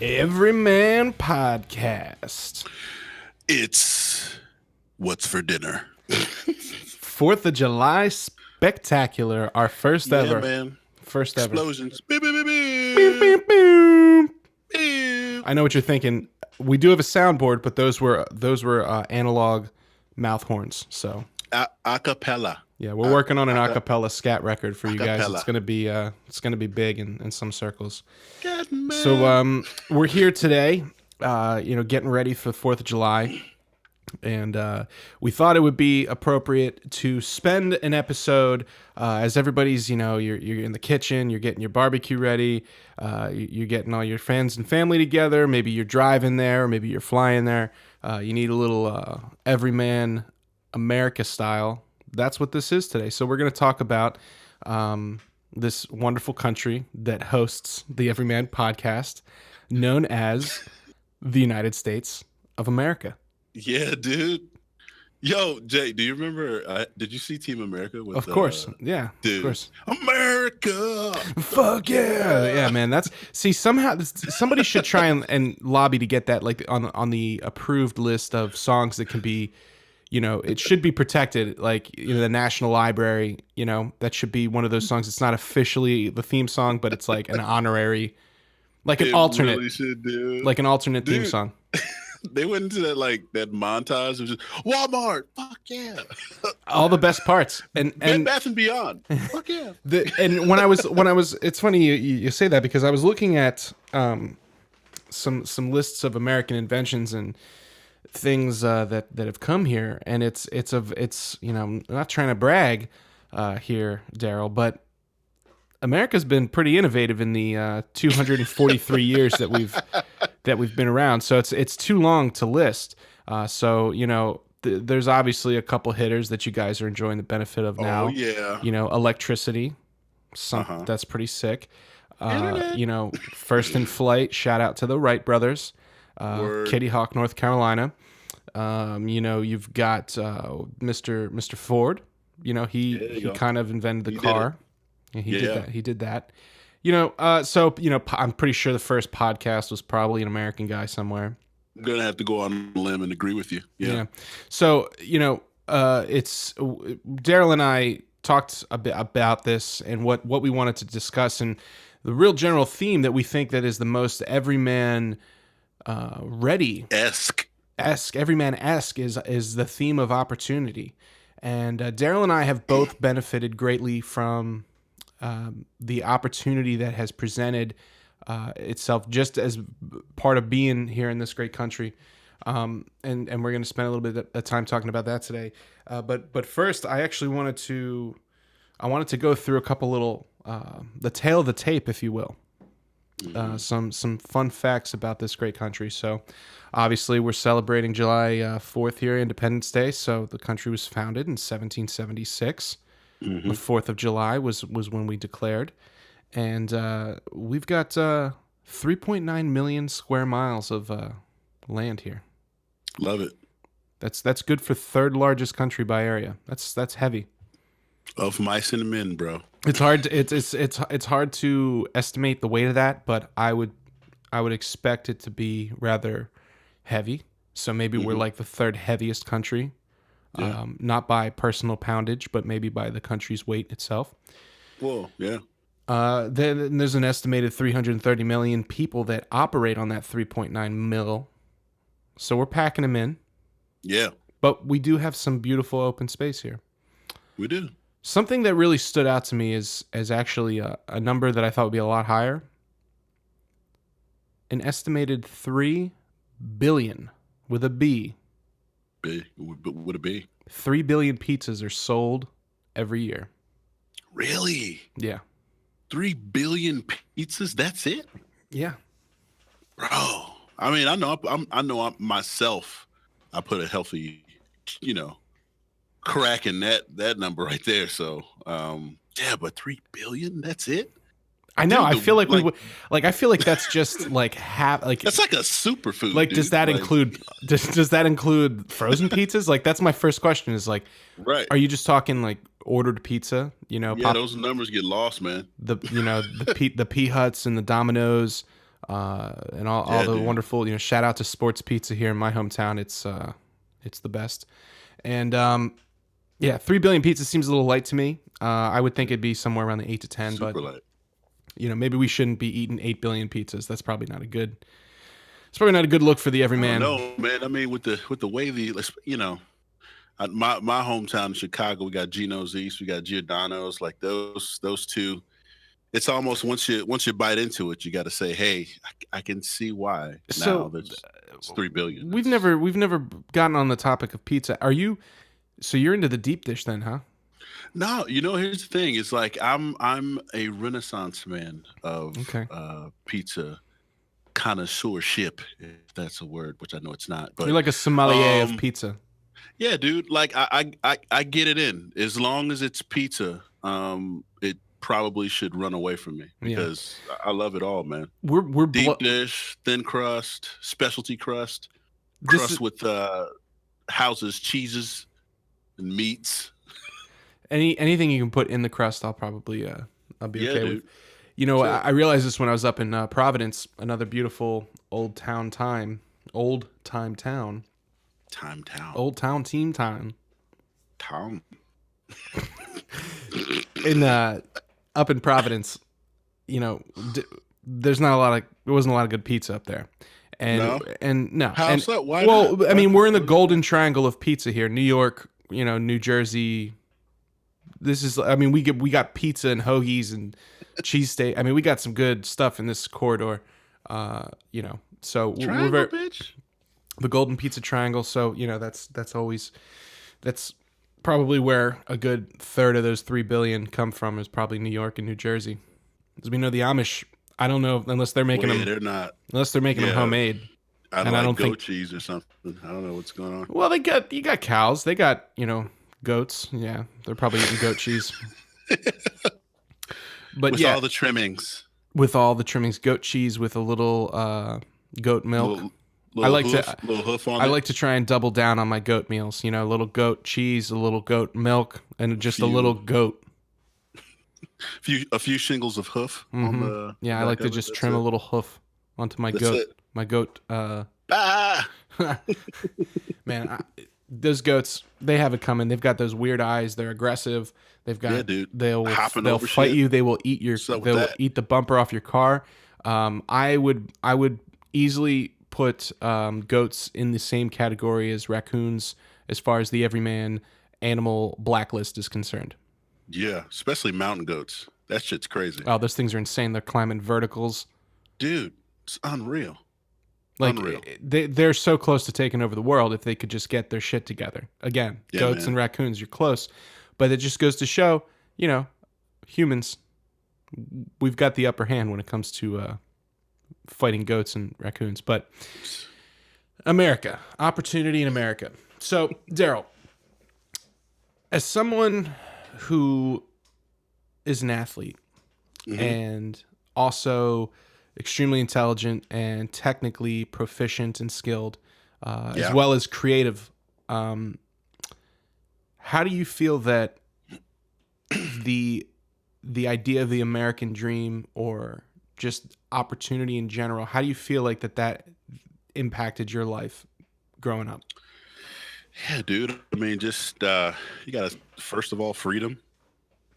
Everyman Podcast. It's What's for Dinner. 4th of July spectacular. Our first ever. Man. First ever. Explosions. Beep, beep, beep, beep. Boom, boom, boom. Beep. I know what you're thinking. We do have a soundboard, but those were analog mouth horns. So Acapella. yeah, we're working on an acapella scat record for you guys. It's gonna be big in some circles. God, man. So we're here today, getting ready for the 4th of July. And we thought it would be appropriate to spend an episode as everybody's, you're in the kitchen, you're getting your barbecue ready, you're getting all your friends and family together. Maybe you're driving there, maybe you're flying there. You need a little Everyman America style. That's what this is today. So we're going to talk about this wonderful country that hosts the Everyman Podcast, known as the United States of America. Yeah, dude. Yo, Jay, do you remember? Did you see Team America? Of course, yeah. Dude, of course. America. Fuck yeah, yeah, man. Somehow somebody should try and lobby to get that like on the approved list of songs that can be, it should be protected. Like the National Library, that should be one of those songs. It's not officially the theme song, but it's like an honorary, like an alternate, really should, dude. Like an alternate theme song. They went into that montage of just Walmart, fuck yeah, all the best parts, and Bed Bath and Beyond, fuck yeah. And when I was, it's funny you say that because I was looking at some lists of American inventions and things that have come here, and it's I'm not trying to brag here, Darrell, but America's been pretty innovative in the 243 years that we've been around. So it's too long to list. There's obviously a couple hitters that you guys are enjoying the benefit of now. Oh yeah. Electricity. That's pretty sick. First in flight. Shout out to the Wright brothers. Kitty Hawk, North Carolina. You've got Mr. Ford. He kind of invented the car. He did that. I'm pretty sure the first podcast was probably an American guy somewhere. I'm gonna have to go on a limb and agree with you. Yeah. So it's Darrell and I talked a bit about this and what we wanted to discuss, and the real general theme that we think that is the most everyman ready everyman-esque is the theme of opportunity. And Darrell and I have both benefited greatly from the opportunity that has presented itself just as part of being here in this great country. And we're going to spend a little bit of time talking about that today. But first, I actually wanted to go through a couple little, the tail of the tape, if you will. Some fun facts about this great country. So obviously we're celebrating July 4th here, Independence Day. So the country was founded in 1776. The 4th of July was when we declared. And we've got 3.9 million square miles of land here. Love it. That's good for third largest country by area. That's heavy. Of mice and men, bro. It's hard. It's hard to estimate the weight of that, but I would expect it to be rather heavy. So maybe we're like the third heaviest country. Yeah. Not by personal poundage, but maybe by the country's weight itself. Whoa, yeah. Then there's an estimated 330 million people that operate on that 3.9 mil. So we're packing them in. Yeah. But we do have some beautiful open space here. We do. Something that really stood out to me is actually a number that I thought would be a lot higher. An estimated 3 billion with a B. Would it be? 3 billion pizzas are sold every year. Really? Yeah. 3 billion pizzas? That's it? Yeah. Bro. I mean, I know myself. I put a healthy, crack in that number right there. So, but 3 billion? That's it? I know. Dude, I feel like I feel like that's just like half. Like that's like a superfood. Like, dude. Does that include? Does that include frozen pizzas? Like, that's my first question. Is like, right? Are you just talking like ordered pizza? Yeah, those numbers get lost, man. The P Huts and the Domino's, and all Yeah, the dude. wonderful, shout out to Sports Pizza here in my hometown. It's the best. And yeah, 3 billion pizza seems a little light to me. I would think it'd be somewhere around the 8 to 10, but Super light. maybe we shouldn't be eating 8 billion pizzas. That's probably not a good. It's probably not a good look for the I don't everyman. know, man. I mean, with the way my hometown in Chicago, we got Geno's East, we got Giordano's, like those two. It's almost once you bite into it, you got to say, hey, I can see why now. So It's 3 billion. we've never gotten on the topic of pizza. So you're into the deep dish then, huh? No, here's the thing. It's like I'm a renaissance man of Okay. pizza connoisseurship, if that's a word, which I know it's not. You're But like a sommelier of um, pizza. yeah, dude. Like I get it in as long as it's pizza. It probably should run away from me Yeah. because I love it all, man. We're Deep dish, thin crust, specialty crust with houses, cheeses, and meats. anything you can put in the crust, I'll probably I'll be Yeah, okay dude. with. I Sure. I realized this when I was up in Providence, another beautiful old time town, old time town, old town team time. Town. In up in Providence, you know, there's not a lot of there wasn't a lot of good pizza up there, No? and no, How and so? Why well, not? I mean, we're in the golden triangle of pizza here: New York, New Jersey. I mean, we got pizza and hoagies and cheesesteak. I mean, we got some good stuff in this corridor. So we're Triangle, very bitch. the golden pizza triangle. So that's probably where a good third of those 3 billion come from is probably New York and New Jersey. As we know, the Amish, I don't know unless they're making Well, yeah, them they're not. them Yeah, homemade. I And I like don't goat think cheese or something. I don't know what's going on. well, you got cows, they got, goats. Yeah, they're probably eating goat cheese. But With yeah, all the trimmings, with all the trimmings, goat cheese with a little goat milk. little I little like hoof, to little hoof on I it. like to try and double down on my goat meals. A little goat cheese, a little goat milk, and just a little Few, goat. a few shingles of hoof on Hmm. the Yeah, I like back to of it. just That's trim a it. little hoof onto my That's goat. it. My goat. Ah, Man, those goats, they have it coming. They've got those weird eyes. They're aggressive. yeah, dude. Hopping They'll over fight shit. you. They will eat What's up with that? the bumper off your car. I would easily put goats in the same category as raccoons as far as the everyman animal blacklist is concerned. Yeah, especially mountain goats. That shit's crazy, Oh, those things are insane. They're climbing verticals. dude. It's unreal. Like Unreal. they're so close to taking over the world if they could just get their shit together. Again, Yeah, goats and man. raccoons, you're close, but it just goes to show, humans, we've got the upper hand when it comes to fighting goats and raccoons. But America, opportunity in America. So, Darrell, as someone who is an athlete and also extremely intelligent and technically proficient and skilled, as Yeah. well as creative. How do you feel that the idea of the American dream or just opportunity in general? How do you feel like that impacted your life growing up? Yeah, dude. I mean, just you gotta first of all freedom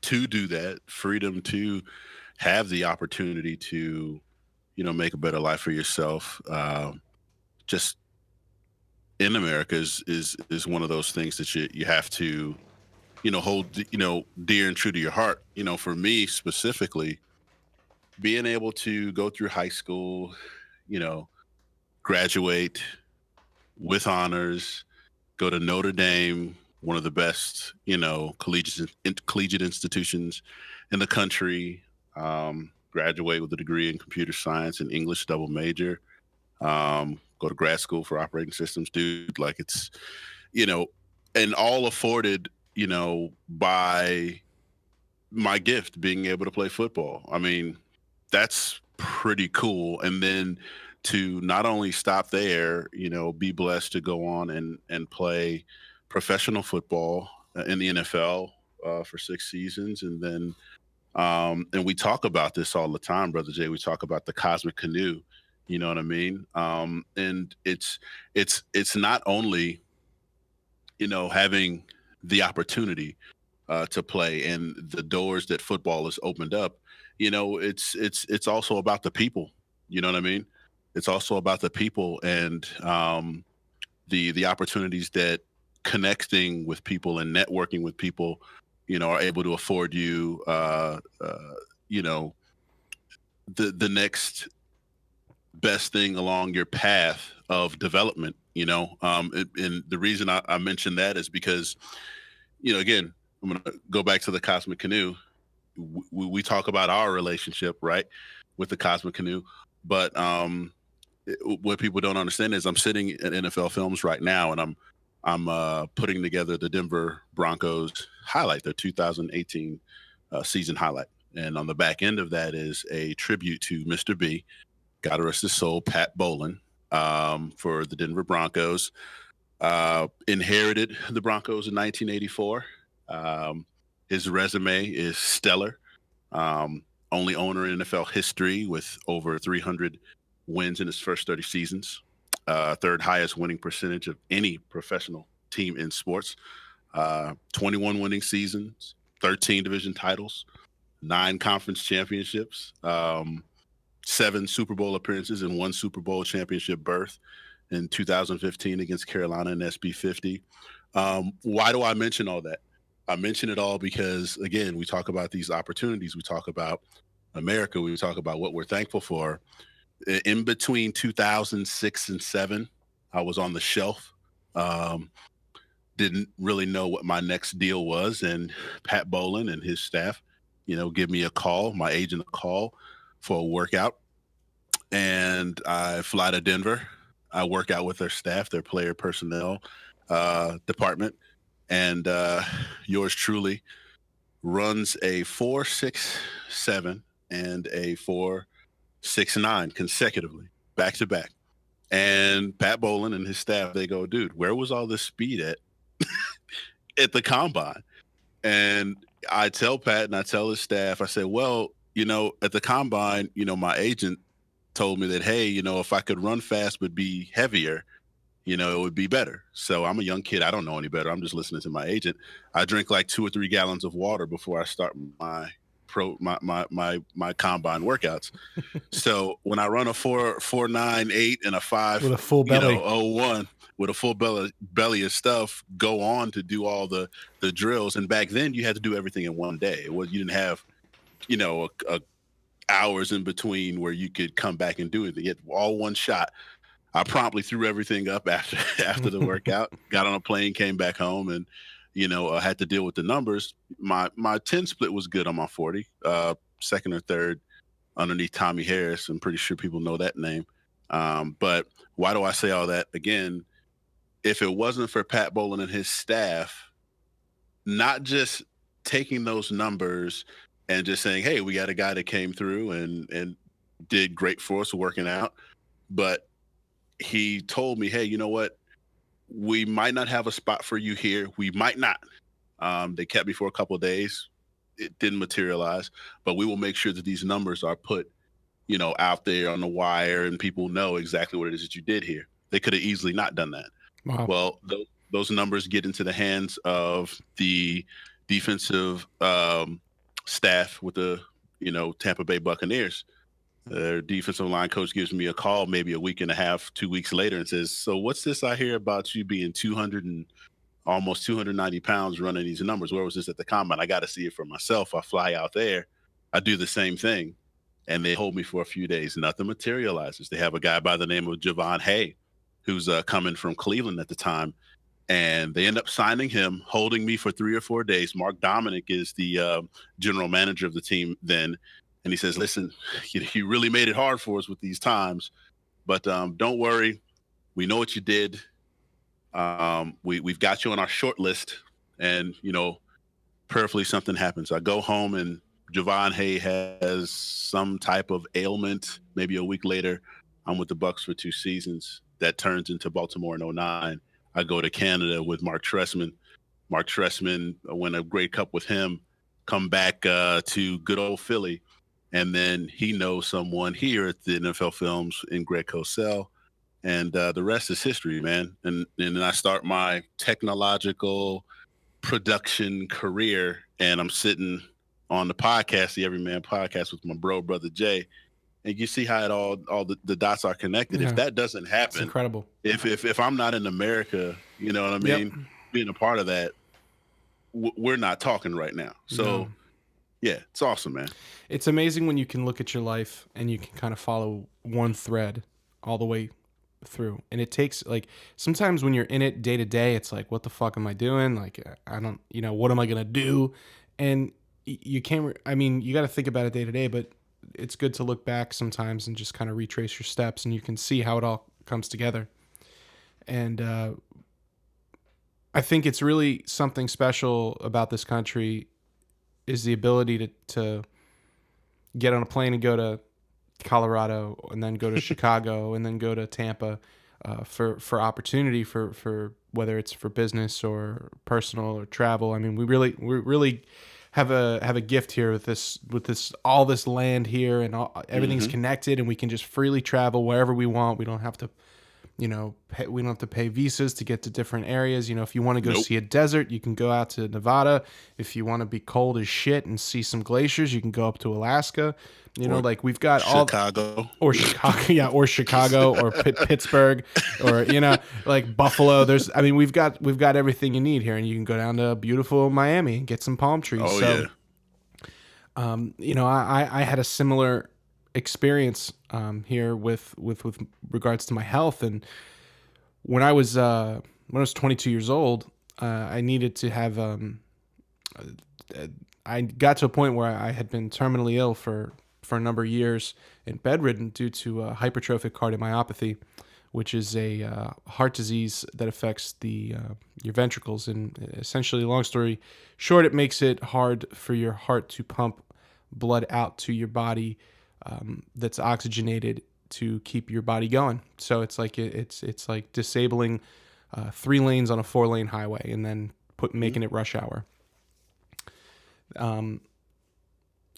to do that, freedom to have the opportunity to, make a better life for yourself. Just in America is one of those things that you have to, hold, dear and true to your heart. For me specifically, being able to go through high school, you know, graduate with honors, go to Notre Dame, one of the best, collegiate institutions in the country. Graduate with a degree in computer science and English double major. Go to grad school for operating systems, dude. Like it's, you know, and all afforded, by my gift being able to play football. I mean, that's pretty cool. And then to not only stop there, be blessed to go on and play professional football in the NFL for 6 seasons, and then And we talk about this all the time, Brother Jay. We talk about the cosmic canoe. You know what I mean? And it's not only, having the opportunity to play and the doors that football has opened up. It's also about the people. You know what I mean? It's also about the people and the opportunities that connecting with people and networking with people, are able to afford you, you know, the next best thing along your path of development. And the reason I mentioned that is because, again, I'm going to go back to the cosmic canoe. We talk about our relationship, right, with the cosmic canoe, but what people don't understand is I'm sitting at NFL Films right now, and I'm putting together the Denver Broncos highlight, their 2018 season highlight, and on the back end of that is a tribute to Mr. B, God rest his soul, Pat Bowlen, for the Denver Broncos. Inherited the Broncos in 1984. His resume is stellar. Only owner in NFL history with over 300 wins in his first 30 seasons. Third highest winning percentage of any professional team in sports. 21 winning seasons, 13 division titles, 9 conference championships, 7 Super Bowl appearances, and 1 Super Bowl championship berth in 2015 against Carolina in SB 50. Why do I mention all that? I mention it all because, again, we talk about these opportunities. We talk about America. We talk about what we're thankful for. In between 2006 and 7, I was on the shelf. Didn't really know what my next deal was. And Pat Bowlen and his staff, give me a call, my agent a call for a workout. And I fly to Denver. I work out with their staff, their player personnel department. And yours truly runs a 4.67 and a 4.69 consecutively, back to back. And Pat Bowlen and his staff, they go, dude, where was all this speed at at the combine? And I tell Pat and I tell his staff, I say, well, at the combine, my agent told me that, hey, if I could run fast but be heavier, it would be better. So I'm a young kid. I don't know any better. I'm just listening to my agent. I drink like 2 or 3 gallons of water before I start my combine workouts. So when I run a 4.98 and a 5, with a full belly, 01 with a full belly of stuff, go on to do all the drills. And back then you had to do everything in one day. You didn't have, a hours in between where you could come back and do it. You had all one shot. I promptly threw everything up after the workout, got on a plane, came back home, and I had to deal with the numbers. My 10 split was good on my 40, second or third underneath Tommy Harris. I'm pretty sure people know that name. But why do I say all that? Again, if it wasn't for Pat Bowlen and his staff, not just taking those numbers and just saying, hey, we got a guy that came through and did great for us working out, but he told me, hey, you know what? We might not have a spot for you here. We might not. They kept me for a couple of days. It didn't materialize, but we will make sure that these numbers are put, out there on the wire and people know exactly what it is that you did here. They could have easily not done that. Wow. Well, those numbers get into the hands of the defensive staff with the, Tampa Bay Buccaneers. Their defensive line coach gives me a call maybe a week and a half, 2 weeks later, and says, so what's this I hear about you being 200 and almost 290 pounds running these numbers? Where was this at the combine? I got to see it for myself. I fly out there. I do the same thing. And they hold me for a few days. Nothing materializes. They have a guy by the name of Javon Hay, who's coming from Cleveland at the time. And they end up signing him, holding me for 3 or 4 days. Mark Dominic is the general manager of the team then. And he says, listen, you really made it hard for us with these times, but don't worry. We know what you did. We've got you on our short list, and, prayerfully something happens. I go home and Javon Hay has some type of ailment. Maybe a week later, I'm with the Bucs for 2 seasons. That turns into Baltimore in 09. I go to Canada with Mark Trestman. Mark Trestman, I win a Grey Cup with him. come back to good old Philly. And then he knows someone here at the NFL Films in Greg Cosell. And the rest is history, man. And then I start my technological production career, and I'm sitting on the podcast, the Everyman podcast, with my brother Jay, and you see how it all the dots are connected. Yeah. If that doesn't happen, It's incredible. If I'm not in America, you know what I mean, Yep. being a part of that, we're not talking right now. So No. yeah, it's awesome, man. It's amazing when you can look at your life and you can kind of follow one thread all the way through. And it takes, like, sometimes when you're in it day to day, it's like, what the fuck am I doing? Like, I don't, what am I going to do? And you can't, you got to think about it day to day, but it's good to look back sometimes and just kind of retrace your steps, and you can see how it all comes together. And I think it's really something special about this country is the ability to get on a plane and go to Colorado, and then go to Chicago, and then go to Tampa for opportunity, for whether it's for business or personal or travel. I mean, we really have a gift here with this all this land here, and everything's connected, and we can just freely travel wherever we want. We don't have to we don't have to pay visas to get to different areas. If you want to go see a desert, you can go out to Nevada. If you want to be cold as shit and see some glaciers, you can go up to Alaska. Like we've got Chicago. Or Chicago, yeah, or Chicago, or Pittsburgh, or like Buffalo. We've got everything you need here, and you can go down to beautiful Miami and get some palm trees. Oh yeah. I had a similar experience here with regards to my health, and when I was 22 years old, I needed to have I got to a point where I had been terminally ill for a number of years and bedridden due to hypertrophic cardiomyopathy, which is a heart disease that affects your ventricles, and essentially, long story short, it makes it hard for your heart to pump blood out to your body that's oxygenated to keep your body going. So it's like it's like disabling 3 lanes on a 4-lane highway, and then making it rush hour.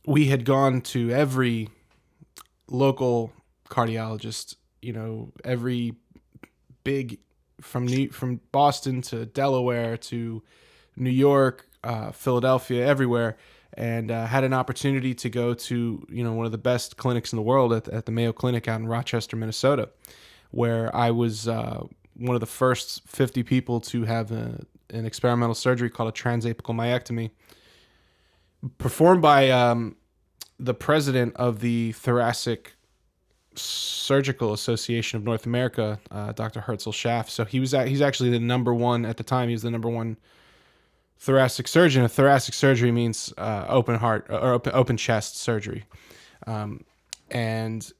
We had gone to every local cardiologist, every big, from Boston to Delaware to New York, Philadelphia, everywhere. And had an opportunity to go to one of the best clinics in the world at the Mayo Clinic out in Rochester, Minnesota, where I was one of the first 50 people to have an experimental surgery called a transapical myectomy, performed by the president of the Thoracic Surgical Association of North America, Dr. Herzl Schaff. So he's actually the number one at the time. He was the number one thoracic surgeon. A thoracic surgery means open heart or open chest surgery, and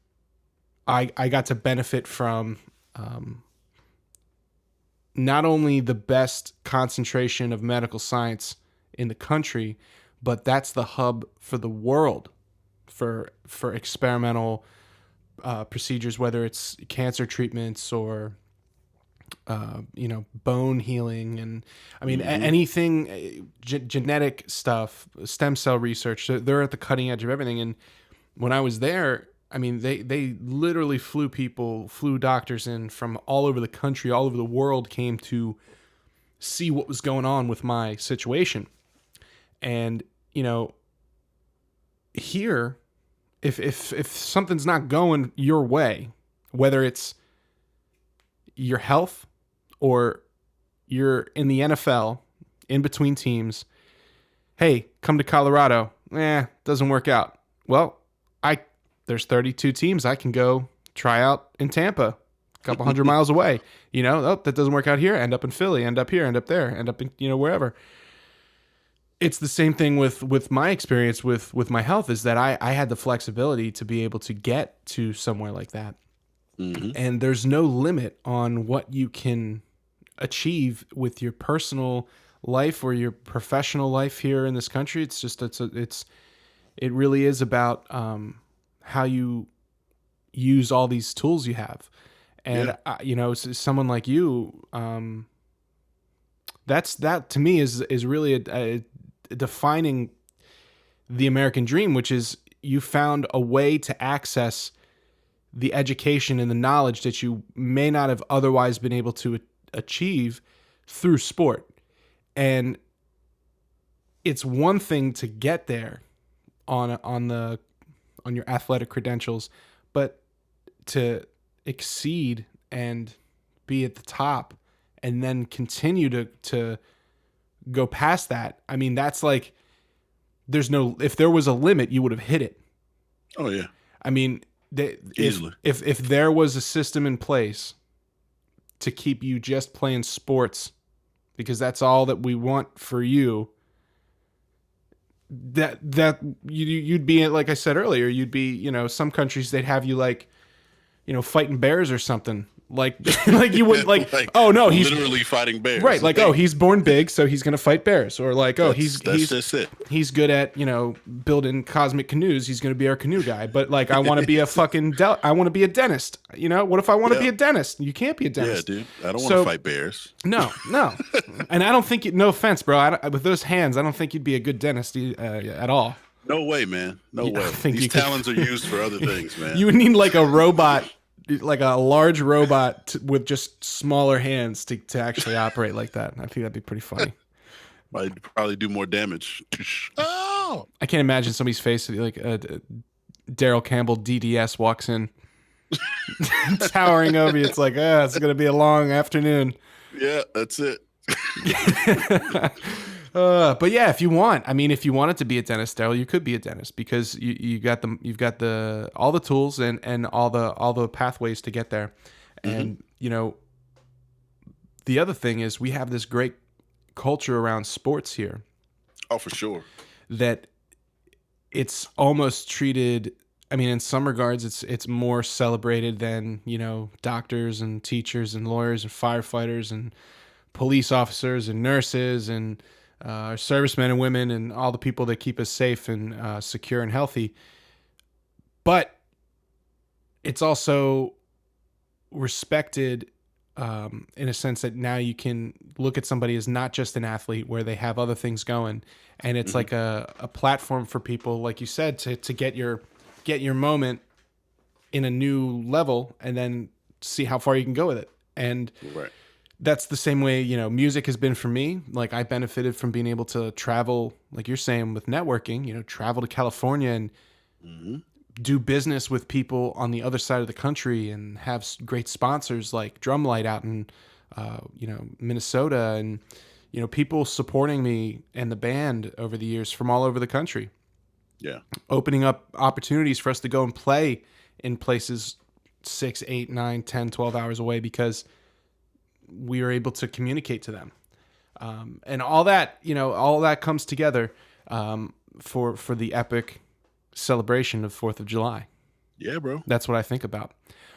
I got to benefit from not only the best concentration of medical science in the country, but that's the hub for the world for experimental procedures, whether it's cancer treatments or bone healing, and anything, genetic stuff, stem cell research. They're at the cutting edge of everything. And when I was there, they literally flew doctors in from all over the country, all over the world, came to see what was going on with my situation. And, here, if something's not going your way, whether it's your health or you're in the NFL in between teams, hey, come to Colorado. Doesn't work out. Well, there's 32 teams. I can go try out in Tampa, a couple hundred miles away. That doesn't work out here. End up in Philly, end up here, end up there, end up in, wherever. It's the same thing with my experience with my health, is that I had the flexibility to be able to get to somewhere like that. Mm-hmm. And there's no limit on what you can achieve with your personal life or your professional life here in this country. It's just it really is about how you use all these tools you have. And someone like you, that to me is really a defining the American dream, which is you found a way to access the education and the knowledge that you may not have otherwise been able to achieve through sport. And it's one thing to get there on your athletic credentials, but to exceed and be at the top and then continue to go past that. I mean, that's like, if there was a limit, you would have hit it. Oh yeah. I mean, easily. If there was a system in place to keep you just playing sports, because that's all that we want for you, that you'd be, like I said earlier, you'd be, some countries, they'd have you like, fighting bears or something. Like you would like oh no, he's literally fighting bears, right? Like, oh, he's born big, so he's gonna fight bears, or like, oh, he's just it. He's good at building cosmic canoes. He's gonna be our canoe guy. But like, I want to be a fucking I want to be a dentist. What if I want to be a dentist? You can't be a dentist. Yeah, dude. I don't want to fight bears. No. And I don't think no offense, bro. With those hands, I don't think you'd be a good dentist at all. No way, man. No way. These talons are used for other things, man. You would need like a robot. Like a large robot with just smaller hands to actually operate like that. I think that'd be pretty funny. Might probably do more damage. Oh! I can't imagine somebody's face like Darrell Campbell DDS walks in, towering over you. It's like, it's going to be a long afternoon. Yeah, that's it. But yeah, if you wanted to be a dentist, Darrell, you could be a dentist because you've got all the tools and all the pathways to get there. And the other thing is we have this great culture around sports here. Oh, for sure. That it's almost treated. I mean, in some regards, it's more celebrated than doctors and teachers and lawyers and firefighters and police officers and nurses and our servicemen and women and all the people that keep us safe and secure and healthy. But it's also respected in a sense that now you can look at somebody as not just an athlete where they have other things going. And it's like a platform for people, like you said, to get your moment in a new level and then see how far you can go with it. And right. That's the same way, music has been for me. Like I benefited from being able to travel, like you're saying with networking, travel to California and do business with people on the other side of the country and have great sponsors like Drumlight out in, Minnesota and, people supporting me and the band over the years from all over the country. Yeah. Opening up opportunities for us to go and play in places 6, 8, 9, 10, 12 hours away because we were able to communicate to them. And all that comes together for the epic celebration of 4th of July. Yeah, bro. That's what I think about.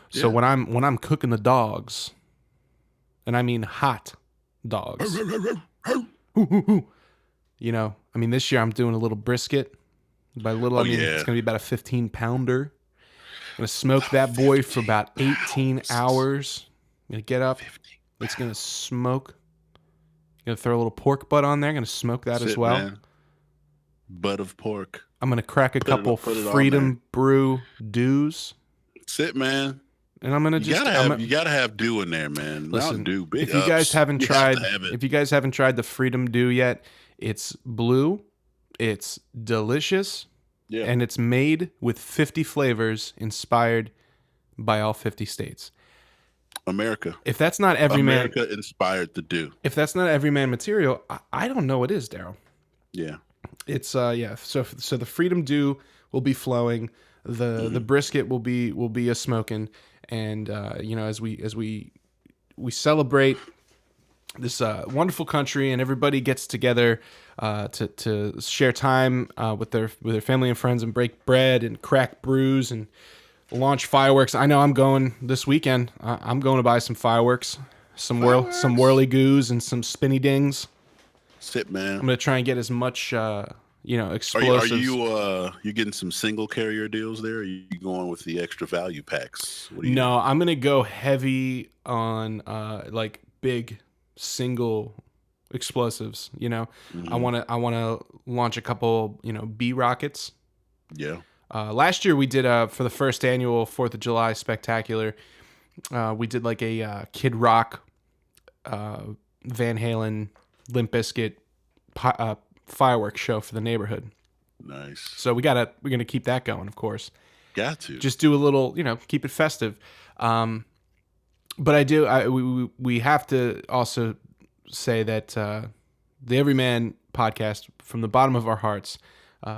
So when I'm cooking the dogs, and I mean hot dogs, this year I'm doing a little brisket. By little, I mean it's going to be about a 15-pounder. I'm going to smoke that boy for about 18 hours. I'm going to get up. It's going to smoke. Going to throw a little pork butt on there. Going to smoke that as well. Man. Butt of pork. I'm going to crack a couple Freedom Brew dews. That's it, man. And I'm going to you gotta have dew in there, man. Listen, Dew, big if you guys haven't tried the Freedom Dew yet, it's blue, it's delicious, and it's made with 50 flavors inspired by all 50 states. America. If that's not everyman, America inspired the dew. If that's not everyman material, I don't know what is, Darrell. Yeah. It's So the Freedom Dew will be flowing. The brisket will be a smoking, and as we celebrate this wonderful country and everybody gets together to share time with their family and friends and break bread and crack brews and launch fireworks. I know I'm going this weekend. I'm going to buy some fireworks, some whirly goos and some spinny dings. Sit, man. I'm going to try and get as much explosives. Are you getting some single carrier deals there? Or are you going with the extra value packs? No, I'm going to go heavy on like big single explosives. You know, I Mhm. want to launch a couple, B rockets. Yeah. Last year we did for the first annual 4th of July spectacular. We did like a Kid Rock, Van Halen, Limp Bizkit fireworks show for the neighborhood. Nice. So we're gonna keep that going, of course. Got to. Just do a little, keep it festive. But we have to also say that the Everyman podcast, from the bottom of our hearts,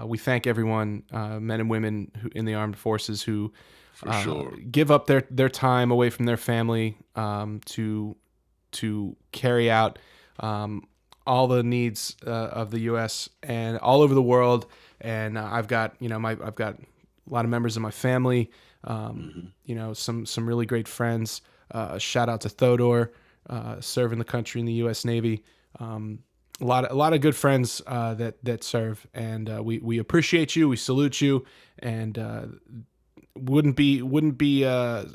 we thank everyone, men and women in the armed forces who For sure. give up their time away from their family to carry out all the needs of the U.S. and all over the world. And I've got I've got a lot of members of my family, some really great friends. Shout out to Thodor, serving the country in the U.S. Navy. A lot of good friends that serve, and we appreciate you. We salute you, and wouldn't be a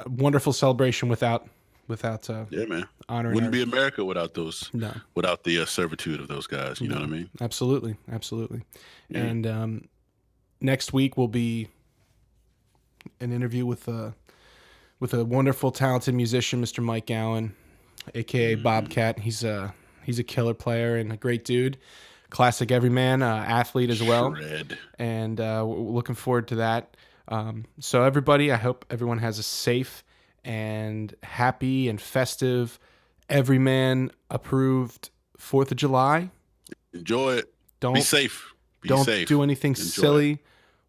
wonderful celebration without Yeah, man. honoring Wouldn't our. be America without those, No, without the servitude of those guys. You know no, what I mean? absolutely. Yeah. And next week will be an interview with a wonderful, talented musician, Mr. Mike Allen, aka Bobcat. He's a killer player and a great dude, classic everyman, athlete as well, Shred. and we're looking forward to that. So everybody, I hope everyone has a safe and happy and festive, everyman approved 4th of July. Enjoy it. Be Don't safe. Be don't safe. do anything Enjoy silly. it.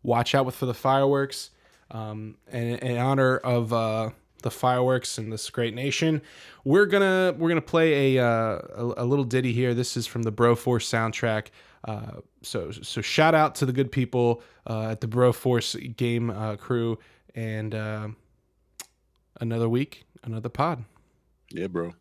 Watch out for the fireworks. And in honor of the fireworks and this great nation, we're gonna play a little ditty here. This is from the Broforce soundtrack. So shout out to the good people at the Broforce game crew, and another week, another pod. Yeah, bro.